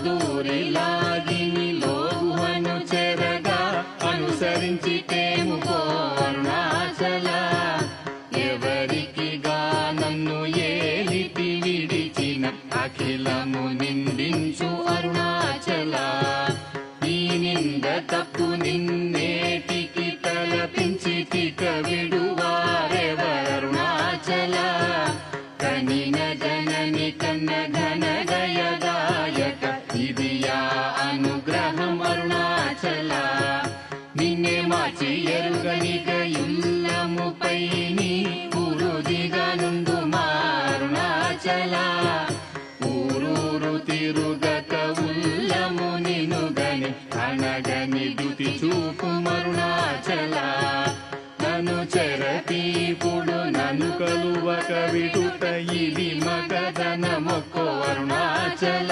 లోదూరిలాగిని లోగుహను చెరగా అనుసరించితేము అరుణాచల ఎవరికిగా నన్ను ఏలిటి విడిచిన అఖిలము నిందించు అరుణాచల ఈ నింద తప్పు నిన్నేటికి తలపించి తిక విడువారెవరుణాచల కనిన జనని కన్న ఘన దయదాయక ఇదియా అనుగ్రహం అరుణాచల నిన్నే మార్చి ఎరుగనిక ఇల్లముపై నీ ఊరుదిగా నుండు మారుణాచల ఊరూరు తిరుగక ఉల్లము నినుగని అనగని దుతి చూపు మరుణాచల నన్ను చెరపీపుడు నన్ను కలువక విడుట ఇది మగధన మొక్కో అరుణాచల